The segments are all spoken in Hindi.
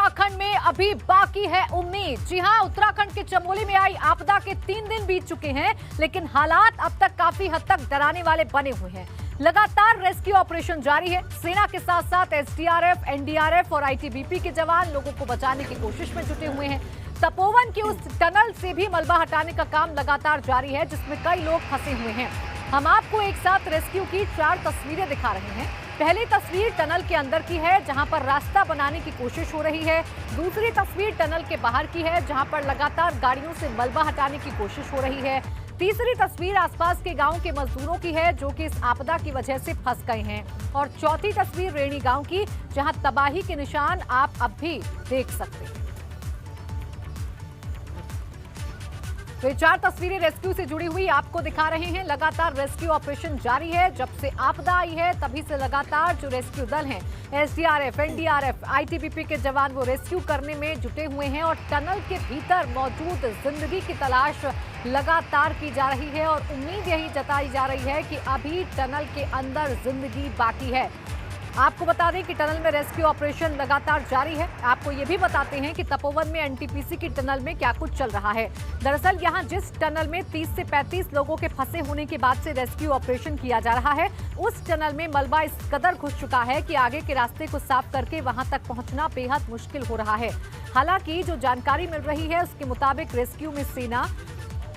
उत्तराखंड में अभी बाकी है उम्मीद। जी हां, उत्तराखंड के चमोली में आई आपदा के 3 दिन बीत चुके हैं, लेकिन हालात अब तक काफी हद तक डराने वाले बने हुए हैं। लगातार रेस्क्यू ऑपरेशन जारी है। सेना के साथ साथ एसडीआरएफ, एनडीआरएफ और आईटीबीपी के जवान लोगों को बचाने की कोशिश में जुटे हुए हैं। तपोवन की उस टनल से भी मलबा हटाने का काम लगातार जारी है, जिसमें कई लोग फंसे हुए हैं। हम आपको एक साथ रेस्क्यू की 4 तस्वीरें दिखा रहे हैं। पहली तस्वीर टनल के अंदर की है, जहां पर रास्ता बनाने की कोशिश हो रही है। दूसरी तस्वीर टनल के बाहर की है, जहां पर लगातार गाड़ियों से मलबा हटाने की कोशिश हो रही है। तीसरी तस्वीर आसपास के गांव के मजदूरों की है, जो कि इस आपदा की वजह से फंस गए हैं। और चौथी तस्वीर रेणी गांव की, जहां तबाही के निशान आप अब भी देख सकते हैं। तो ये 4 तस्वीरें रेस्क्यू से जुड़ी हुई आपको दिखा रहे हैं। लगातार रेस्क्यू ऑपरेशन जारी है। जब से आपदा आई है तभी से लगातार जो रेस्क्यू दल हैं, एसडीआरएफ, एनडीआरएफ, आईटीबीपी के जवान वो रेस्क्यू करने में जुटे हुए हैं। और टनल के भीतर मौजूद जिंदगी की तलाश लगातार की जा रही है और उम्मीद यही जताई जा रही है कि अभी टनल के अंदर जिंदगी बाकी है। आपको बता दें कि टनल में रेस्क्यू ऑपरेशन लगातार जारी है। आपको ये भी बताते हैं कि तपोवन में एनटीपीसी की टनल में क्या कुछ चल रहा है। दरअसल यहां जिस टनल में 30 से 35 लोगों के फंसे होने के बाद से रेस्क्यू ऑपरेशन किया जा रहा है, उस टनल में मलबा इस कदर घुस चुका है कि आगे के रास्ते को साफ करके वहां तक पहुंचना बेहद मुश्किल हो रहा है। हालांकि जो जानकारी मिल रही है उसके मुताबिक रेस्क्यू में सेना,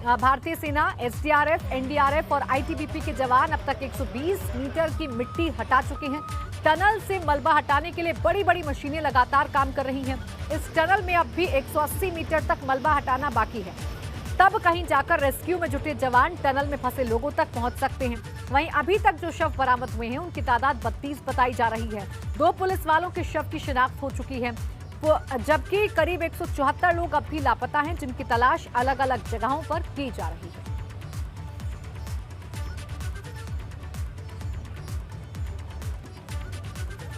भारतीय सेना, एसडीआरएफ, एनडीआरएफ और आईटीबीपी के जवान अब तक 120 मीटर की मिट्टी हटा चुके हैं। टनल से मलबा हटाने के लिए बड़ी बड़ी मशीनें लगातार काम कर रही हैं। इस टनल में अब भी 180 मीटर तक मलबा हटाना बाकी है। तब कहीं जाकर रेस्क्यू में जुटे जवान टनल में फंसे लोगों तक पहुंच सकते हैं। वहीं अभी तक जो शव बरामद हुए हैं उनकी तादाद 32 बताई जा रही है। 2 पुलिस वालों के शव की शिनाख्त हो चुकी है, जबकि करीब 174 लोग अब भी लापता हैं, जिनकी तलाश अलग अलग जगहों पर की जा रही है।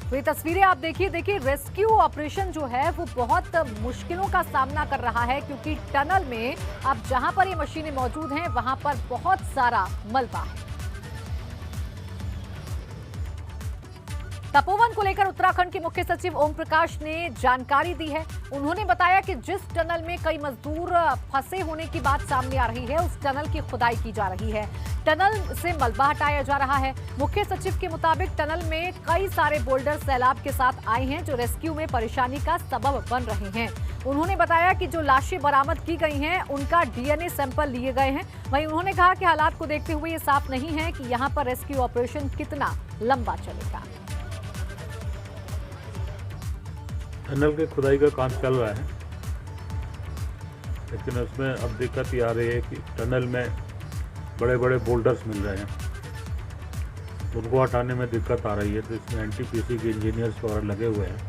तो ये तस्वीरें आप देखिए रेस्क्यू ऑपरेशन जो है वो बहुत मुश्किलों का सामना कर रहा है, क्योंकि टनल में अब जहां पर ये मशीनें मौजूद हैं वहां पर बहुत सारा मलबा है। तपोवन को लेकर उत्तराखंड के मुख्य सचिव ओम प्रकाश ने जानकारी दी है। उन्होंने बताया कि जिस टनल में कई मजदूर फंसे होने की बात सामने आ रही है, उस टनल की खुदाई की जा रही है। टनल से मलबा हटाया जा रहा है। मुख्य सचिव के मुताबिक टनल में कई सारे बोल्डर सैलाब के साथ आए हैं, जो रेस्क्यू में परेशानी का सबब बन रहे हैं। उन्होंने बताया कि जो लाशें बरामद की गई हैं उनका डीएनए सैंपल लिए गए हैं। वहीं उन्होंने कहा कि हालात को देखते हुए ये साफ नहीं है कि यहाँ पर रेस्क्यू ऑपरेशन कितना लंबा चलेगा। टनल के खुदाई का काम चल रहा है, लेकिन उसमें अब दिक्कत ये आ रही है कि टनल में बड़े बड़े बोल्डर्स मिल रहे हैं, उनको हटाने में दिक्कत आ रही है। तो इसमें एनटीपीसी के इंजीनियर्स वगैरह लगे हुए हैं,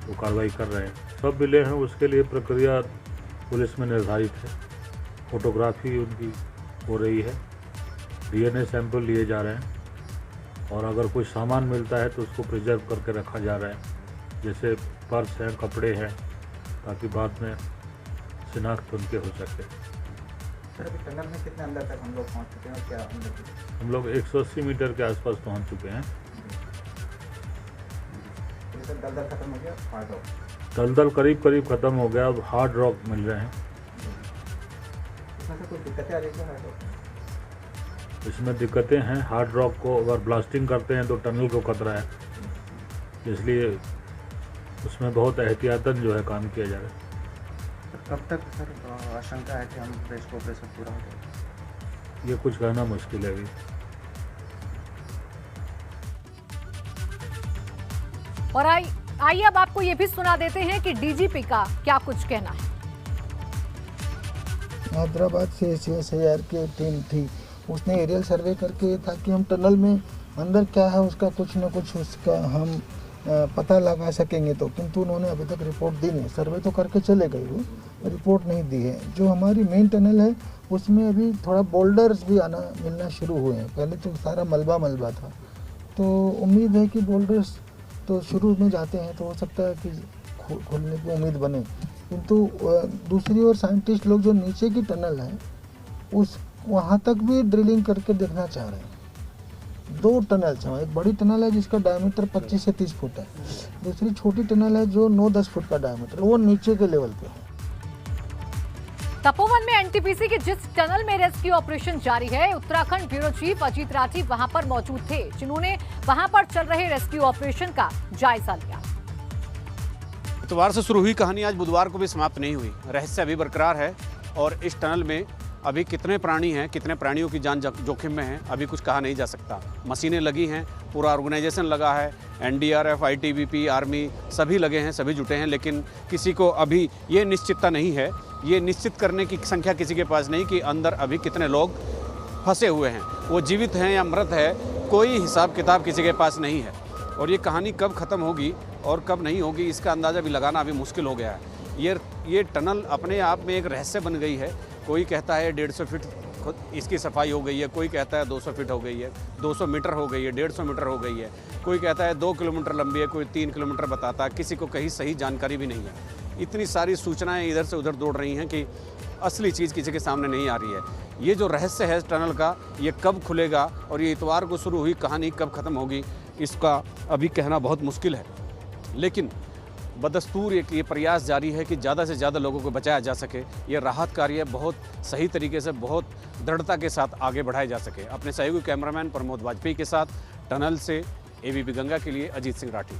वो कार्रवाई कर रहे हैं। सब मिले हैं, उसके लिए प्रक्रिया पुलिस में निर्धारित है। फोटोग्राफी उनकी हो रही है, डीएनए सैंपल लिए जा रहे हैं, और अगर कोई सामान मिलता है तो उसको प्रिजर्व करके रखा जा रहा है, जैसे पर्स हैं, कपड़े हैं, ताकि बाद में शिनाख्त उनके हो सके। सर, अभी टनल में कितने अंदर तक हम लोग पहुंच चुके हैं? क्या हम लोग 180 मीटर के आसपास पहुंच चुके हैं। सर, दलदल खत्म हो गया? हार्ड रॉक दलदल करीब करीब खत्म हो गया, अब हार्ड रॉक मिल रहे हैं। इसमें से कुछ दिक्कतें आ रही है हार्ड रॉक? इसमें दिक्कतें हैं। हार्ड रॉक को अगर ब्लास्टिंग करते हैं तो टनल को खतरा है, इसलिए उसमें बहुत एहतियातन जो है काम किया जा रहा है। कब तक सर आशंका है कि हम रेस्क्यू ऑपरेशन पूरा हो जाए? ये कुछ कहना मुश्किल है अभी। और आइए अब आपको ये भी सुना देते हैं कि डीजीपी का क्या कुछ कहना है। हैदराबाद से सीएसआईआर की टीम थी, उसने एरियल सर्वे करके, ताकि हम टनल में अंदर क्या है उसका कुछ न कुछ उसका हम पता लगा सकेंगे। तो किंतु उन्होंने अभी तक रिपोर्ट दी नहीं। सर्वे तो करके चले गए, वो रिपोर्ट नहीं दी है। जो हमारी मेन टनल है उसमें अभी थोड़ा बोल्डर्स भी मिलना शुरू हुए हैं। पहले तो सारा मलबा था, तो उम्मीद है कि बोल्डर्स तो शुरू में जाते हैं तो हो सकता है कि खोलने की उम्मीद बने। किंतु दूसरी ओर साइंटिस्ट लोग जो नीचे की टनल है उस वहाँ तक भी ड्रिलिंग करके देखना चाह रहे हैं। 2 टनल्स हैं, एक बड़ी टनल है जिसका डायमीटर 25 से 30 फुट है, दूसरी छोटी टनल है जो 9-10 फुट का डायमीटर, वो नीचे के लेवल पे है। तपोवन में एनटीपीसी के जिस टनल में रेस्क्यू ऑपरेशन जारी है, उत्तराखंड ब्यूरो चीफ अजीत राठी वहां पर मौजूद थे, जिन्होंने वहां पर चल रहे रेस्क्यू ऑपरेशन का जायजा लिया। इतवार से शुरू हुई कहानी आज बुधवार को भी समाप्त नहीं हुई। रहस्य अभी बरकरार है और इस टनल में अभी कितने प्राणी हैं, कितने प्राणियों की जान जोखिम में है, अभी कुछ कहा नहीं जा सकता। मशीनें लगी हैं, पूरा ऑर्गेनाइजेशन लगा है, एनडीआरएफ, आईटीबीपी, आर्मी सभी लगे हैं, सभी जुटे हैं, लेकिन किसी को अभी ये निश्चितता नहीं है, ये निश्चित करने की संख्या किसी के पास नहीं कि अंदर अभी कितने लोग फंसे हुए हैं, वो जीवित हैं या मृत है, कोई हिसाब किताब किसी के पास नहीं है। और ये कहानी कब ख़त्म होगी और कब नहीं होगी, इसका अंदाज़ा भी लगाना अभी मुश्किल हो गया है। ये टनल अपने आप में एक रहस्य बन गई है। कोई कहता है 150 फीट इसकी सफाई हो गई है, कोई कहता है 200 फीट हो गई है, 200 मीटर हो गई है, 150 मीटर हो गई है, कोई कहता है 2 किलोमीटर लंबी है, कोई 3 किलोमीटर बताता है, किसी को कहीं सही जानकारी भी नहीं है। इतनी सारी सूचनाएं इधर से उधर दौड़ रही हैं कि असली चीज़ किसी के सामने नहीं आ रही है। ये जो रहस्य है टनल का, ये कब खुलेगा और ये इतवार को शुरू हुई कहानी कब ख़त्म होगी, इसका अभी कहना बहुत मुश्किल है। लेकिन बदस्तूर ये प्रयास जारी है कि ज़्यादा से ज़्यादा लोगों को बचाया जा सके। ये राहत कार्य बहुत सही तरीके से, बहुत दृढ़ता के साथ आगे बढ़ाया जा सके। अपने सहयोगी कैमरामैन प्रमोद वाजपेयी के साथ टनल से एबीपी गंगा के लिए अजीत सिंह राठी।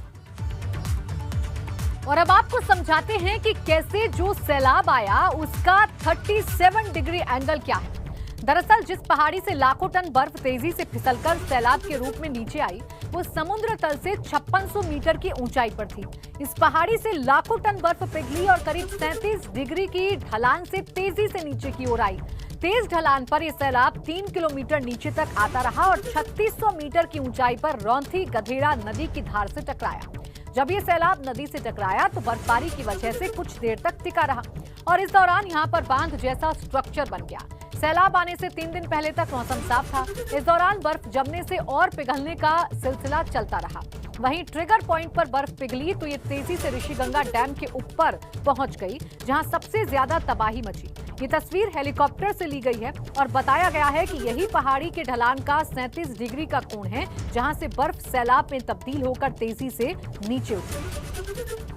और अब आपको समझाते हैं कि कैसे जो सैलाब आया उसका 37 डिग्री एंगल क्या है। दरअसल जिस पहाड़ी से लाखों टन बर्फ तेजी से फिसलकर सैलाब के रूप में नीचे आई, वो समुद्र तल से 5600 मीटर की ऊंचाई पर थी। इस पहाड़ी से लाखों टन बर्फ पिघली और करीब 37 डिग्री की ढलान से तेजी से नीचे की ओर आई। तेज ढलान पर यह सैलाब 3 किलोमीटर नीचे तक आता रहा और 3600 मीटर की ऊंचाई पर रौंथी गधेड़ा नदी की धार से टकराया। जब ये सैलाब नदी से टकराया तो बर्फबारी की वजह से कुछ देर तक टिका रहा और इस दौरान यहाँ पर बांध जैसा स्ट्रक्चर बन गया। सैलाब आने से 3 दिन पहले तक मौसम साफ था। इस दौरान बर्फ जमने से और पिघलने का सिलसिला चलता रहा। वहीं ट्रिगर पॉइंट पर बर्फ पिघली तो ये तेजी से ऋषिगंगा डैम के ऊपर पहुंच गई, जहां सबसे ज्यादा तबाही मची। ये तस्वीर हेलीकॉप्टर से ली गई है और बताया गया है कि यही पहाड़ी के ढलान का 37 डिग्री का कोण है, जहां से बर्फ सैलाब में तब्दील होकर तेजी से नीचे उतरी।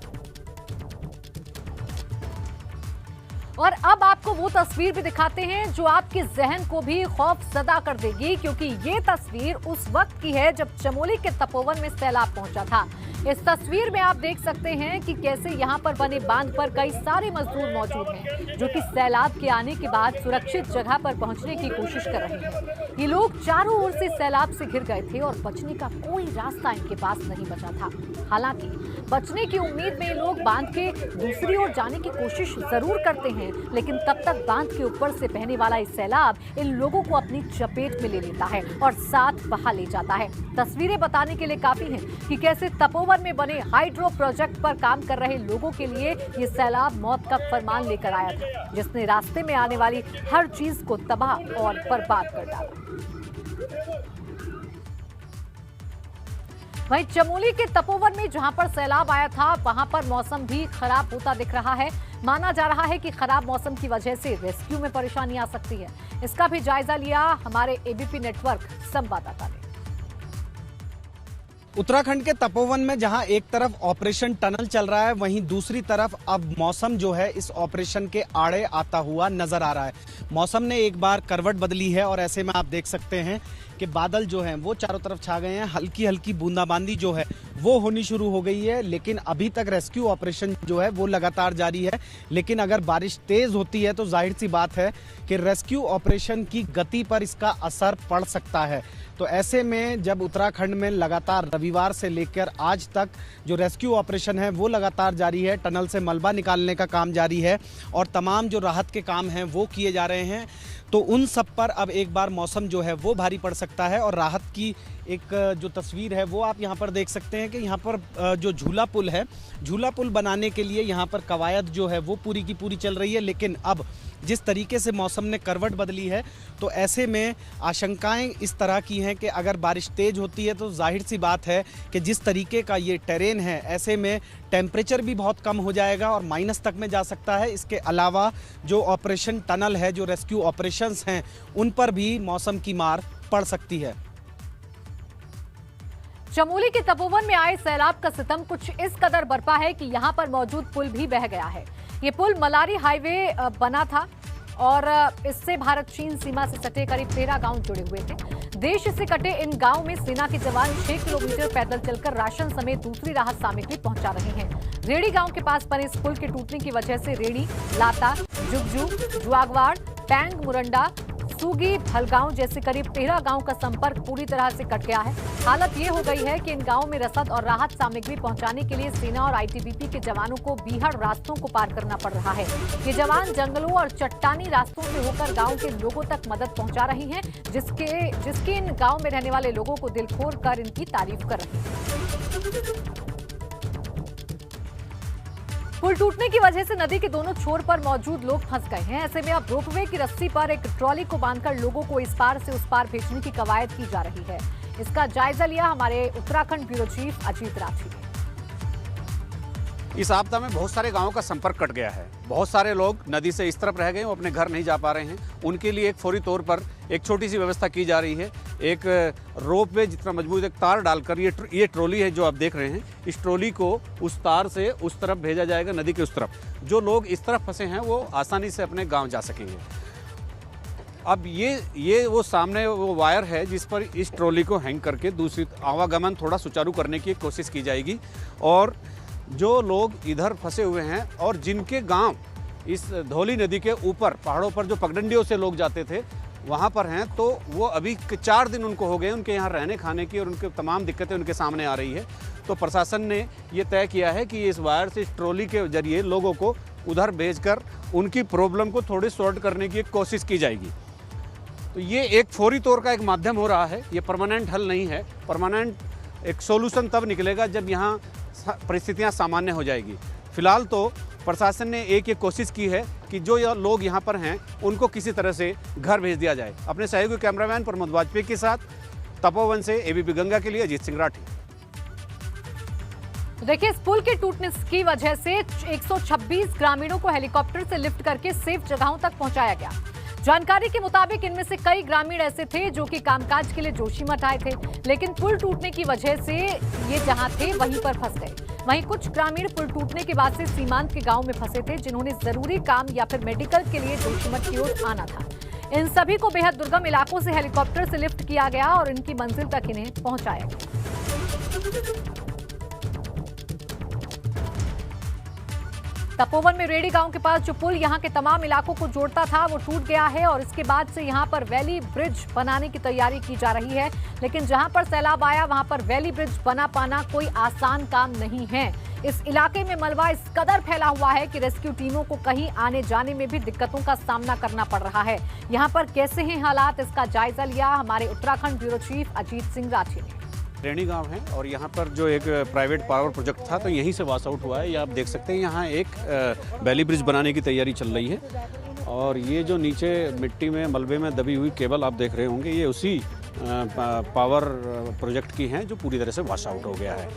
और अब आपको वो तस्वीर भी दिखाते हैं जो आपके जहन को भी खौफजदा कर देगी, क्योंकि ये तस्वीर उस वक्त की है जब चमोली के तपोवन में सैलाब पहुंचा था। इस तस्वीर में आप देख सकते हैं कि कैसे यहाँ पर बने बांध पर कई सारे मजदूर मौजूद हैं, जो कि सैलाब के आने के बाद सुरक्षित जगह पर पहुंचने की कोशिश कर रहे हैं। ये लोग चारों ओर से सैलाब से घिर गए थे और बचने का कोई रास्ता इनके पास नहीं बचा था। हालांकि बचने की उम्मीद में ये लोग बांध के दूसरी ओर जाने की कोशिश जरूर करते हैं, लेकिन तब तक बांध के ऊपर से बहने वाला इस सैलाब इन लोगों को अपनी चपेट में ले लेता है और साथ बहा ले जाता है। तस्वीरें बताने के लिए काफी हैं कि कैसे तपोवन में बने हाइड्रो प्रोजेक्ट पर काम कर रहे लोगों के लिए ये सैलाब मौत का फरमान लेकर आया था, जिसने रास्ते में आने वाली हर चीज को तबाह और बर्बाद कर डाला। वहीं चमोली के तपोवन में जहां पर सैलाब आया था, वहां पर मौसम भी खराब होता दिख रहा है। माना जा रहा है कि खराब मौसम की वजह से रेस्क्यू में परेशानी आ सकती है। इसका भी जायजा लिया हमारे एबीपी नेटवर्क संवाददाता ने। उत्तराखंड के तपोवन में जहां एक तरफ ऑपरेशन टनल चल रहा है, वहीं दूसरी तरफ अब मौसम जो है इस ऑपरेशन के आड़े आता हुआ नजर आ रहा है। मौसम ने एक बार करवट बदली है और ऐसे में आप देख सकते हैं कि बादल जो हैं वो चारों तरफ छा गए हैं। हल्की हल्की बूंदाबांदी जो है वो होनी शुरू हो गई है, लेकिन अभी तक रेस्क्यू ऑपरेशन जो है वो लगातार जारी है। लेकिन अगर बारिश तेज होती है तो जाहिर सी बात है कि रेस्क्यू ऑपरेशन की गति पर इसका असर पड़ सकता है। तो ऐसे में जब उत्तराखंड में लगातार रविवार से लेकर आज तक जो रेस्क्यू ऑपरेशन है वो लगातार जारी है, टनल से मलबा निकालने का काम जारी है और तमाम जो राहत के काम हैं वो किए जा रहे हैं, तो उन सब पर अब एक बार मौसम जो है वो भारी पड़ सकता है। और राहत की एक जो तस्वीर है वो आप यहाँ पर देख सकते हैं कि यहाँ पर जो झूला पुल है, झूला पुल बनाने के लिए यहाँ पर कवायद जो है वो पूरी की पूरी चल रही है। लेकिन अब जिस तरीके से मौसम ने करवट बदली है तो ऐसे में आशंकाएं इस तरह की हैं कि अगर बारिश तेज होती है तो जाहिर सी बात है कि जिस तरीके का ये टेरेन है, ऐसे में टेम्परेचर भी बहुत कम हो जाएगा और माइनस तक में जा सकता है। इसके अलावा जो ऑपरेशन टनल है, जो रेस्क्यू ऑपरेशंस हैं, उन पर भी मौसम की मार पड़ सकती है। चमोली के तपोवन में आए सैलाब का सितम कुछ इस कदर बरपा है कि यहां पर मौजूद पुल भी बह गया है। ये पुल मलारी हाईवे बना था और इससे भारत चीन सीमा से सटे करीब 13 गांव जुड़े हुए थे। देश से कटे इन गांव में सेना के जवान 6 किलोमीटर पैदल चलकर राशन समेत दूसरी राहत सामग्री पहुंचा रहे हैं। रेड़ी गांव के पास बने इस पुल के टूटने की वजह से रेड़ी, लाता, जुगजू, जुआगवाड़, पैंग, मुरंडा, सूगी, भलगांव जैसे करीब 13 गांव का संपर्क पूरी तरह से कट गया है। हालत ये हो गई है कि इन गांवों में रसद और राहत सामग्री पहुंचाने के लिए सेना और आईटीबीपी के जवानों को बीहड़ रास्तों को पार करना पड़ रहा है। ये जवान जंगलों और चट्टानी रास्तों से होकर गांव के लोगों तक मदद पहुंचा रही हैं, जिसकी इन गांव में रहने वाले लोगों को दिल खोल कर इनकी तारीफ कर रहे हैं। पुल टूटने की वजह से नदी के दोनों छोर पर मौजूद लोग फंस गए हैं। ऐसे में अब रोपवे की रस्सी पर एक ट्रॉली को बांधकर लोगों को इस पार से उस पार भेजने की कवायद की जा रही है। इसका जायजा लिया हमारे उत्तराखंड ब्यूरो चीफ अजीत राठी ने। इस आपदा में बहुत सारे गांवों का संपर्क कट गया है। बहुत सारे लोग नदी से इस तरफ रह गए, वो अपने घर नहीं जा पा रहे हैं। उनके लिए एक फौरी तौर पर एक छोटी सी व्यवस्था की जा रही है। एक रोप वे जितना मजबूत एक तार डालकर ये ट्रॉली है जो आप देख रहे हैं, इस ट्रॉली को उस तार से उस तरफ भेजा जाएगा, नदी के उस तरफ। जो लोग इस तरफ फंसे हैं वो आसानी से अपने गाँव जा सकेंगे। अब ये वो सामने वो वायर है जिस पर इस ट्रॉली को हैंग करके दूसरी आवागमन थोड़ा सुचारू करने की कोशिश की जाएगी। और जो लोग इधर फंसे हुए हैं और जिनके गांव इस धौली नदी के ऊपर पहाड़ों पर जो पगडंडियों से लोग जाते थे वहां पर हैं, तो वो अभी 4 दिन उनको हो गए, उनके यहाँ रहने खाने की और उनके तमाम दिक्कतें उनके सामने आ रही है। तो प्रशासन ने ये तय किया है कि इस वायर से इस ट्रॉली के जरिए लोगों को उधर भेजकर उनकी प्रॉब्लम को थोड़ी सॉर्ट करने की एक कोशिश की जाएगी। तो ये एक फौरी तौर का एक माध्यम हो रहा है, ये परमानेंट हल नहीं है। परमानेंट एक सोल्यूशन तब निकलेगा जब यहाँ परिस्थितियां सामान्य हो जाएगी। फिलहाल तो प्रशासन ने एक कोशिश की है कि जो लोग यहाँ पर हैं उनको किसी तरह से घर भेज दिया जाए। अपने सहयोगी कैमरामैन प्रमोद वाजपेयी के साथ तपोवन से एबीपी गंगा के लिए अजीत सिंह राठी। तो देखिए, इस पुल के टूटने की वजह से 126 ग्रामीणों को हेलीकॉप्टर से लिफ्ट करके सेफ जगहों तक पहुंचाया गया। जानकारी के मुताबिक इनमें से कई ग्रामीण ऐसे थे जो कि कामकाज के लिए जोशीमठ आए थे, लेकिन पुल टूटने की वजह से ये जहां थे वहीं पर फंस गए। वहीं कुछ ग्रामीण पुल टूटने के बाद से सीमांत के गांव में फंसे थे, जिन्होंने जरूरी काम या फिर मेडिकल के लिए जोशीमठ की ओर आना था। इन सभी को बेहद दुर्गम इलाकों से हेलीकॉप्टर से लिफ्ट किया गया और इनकी मंजिल तक इन्हें पहुंचाया गया। तपोवन में रेडी गांव के पास जो पुल यहां के तमाम इलाकों को जोड़ता था वो टूट गया है और इसके बाद से यहां पर वैली ब्रिज बनाने की तैयारी की जा रही है। लेकिन जहां पर सैलाब आया वहां पर वैली ब्रिज बना पाना कोई आसान काम नहीं है। इस इलाके में मलबा इस कदर फैला हुआ है कि रेस्क्यू टीमों को कहीं आने जाने में भी दिक्कतों का सामना करना पड़ रहा है। यहाँ पर कैसे हैं हालात, इसका जायजा लिया हमारे उत्तराखंड ब्यूरो चीफ अजीत सिंह राठी ने। रेणी गांव है और यहाँ पर जो एक प्राइवेट पावर प्रोजेक्ट था तो यहीं से वास आउट हुआ है। ये आप देख सकते हैं, यहाँ एक वैली ब्रिज बनाने की तैयारी चल रही है और ये जो नीचे मिट्टी में मलबे में दबी हुई केबल आप देख रहे होंगे, ये उसी पावर प्रोजेक्ट की हैं जो पूरी तरह से वाश आउट हो गया है।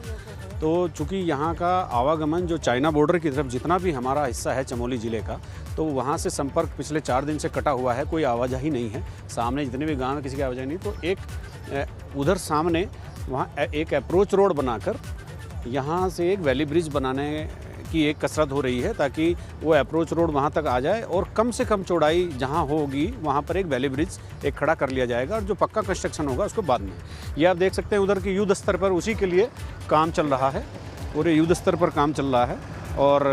तो चूँकि यहाँ का आवागमन जो चाइना बॉर्डर की तरफ जितना भी हमारा हिस्सा है चमोली ज़िले का, तो वहाँ से संपर्क पिछले 4 दिन से कटा हुआ है, कोई आवाजाही नहीं है। सामने जितने भी गाँव किसी की आवाजाही नहीं, तो एक उधर सामने वहाँ एक अप्रोच रोड बनाकर यहाँ से एक वैली ब्रिज बनाने की एक कसरत हो रही है ताकि वो अप्रोच रोड वहाँ तक आ जाए और कम से कम चौड़ाई जहाँ होगी वहाँ पर एक वैली ब्रिज एक खड़ा कर लिया जाएगा और जो पक्का कंस्ट्रक्शन होगा उसको बाद में। ये आप देख सकते हैं उधर की युद्ध स्तर पर उसी के लिए काम चल रहा है, पूरे युद्ध स्तर पर काम चल रहा है। और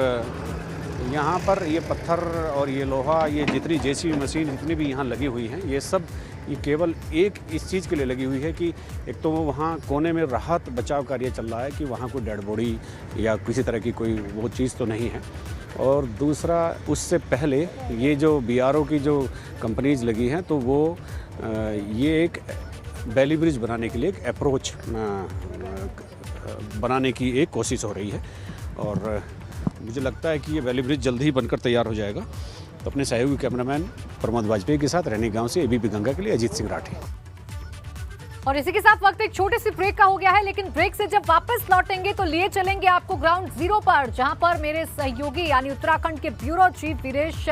यहाँ पर ये पत्थर और ये लोहा, ये जितनी जेसीबी मशीन जितनी भी यहाँ लगी हुई हैं, ये सब ये केवल एक इस चीज़ के लिए लगी हुई है कि एक तो वहाँ कोने में राहत बचाव कार्य चल रहा है कि वहाँ कोई डेड बॉडी या किसी तरह की कोई वो चीज़ तो नहीं है। और दूसरा, उससे पहले ये जो BRO की जो कंपनीज लगी हैं तो वो ये एक वैली ब्रिज बनाने के लिए एक अप्रोच बनाने की एक कोशिश हो रही है और मुझे लगता है कि ये वैली ब्रिज जल्द ही बनकर तैयार हो जाएगा। तो अपने सहयोगी कैमरामैन प्रमोद वाजपेयी के साथ रेणी गांव से एबीपी गंगा के लिए अजीत सिंह राठी। और इसी के साथ वक्त एक छोटी सी ब्रेक का हो गया है, लेकिन ब्रेक से जब वापस लौटेंगे तो लिए चलेंगे आपको ग्राउंड जीरो पर, जहां पर मेरे सहयोगी यानी उत्तराखंड के ब्यूरो चीफ वीरेश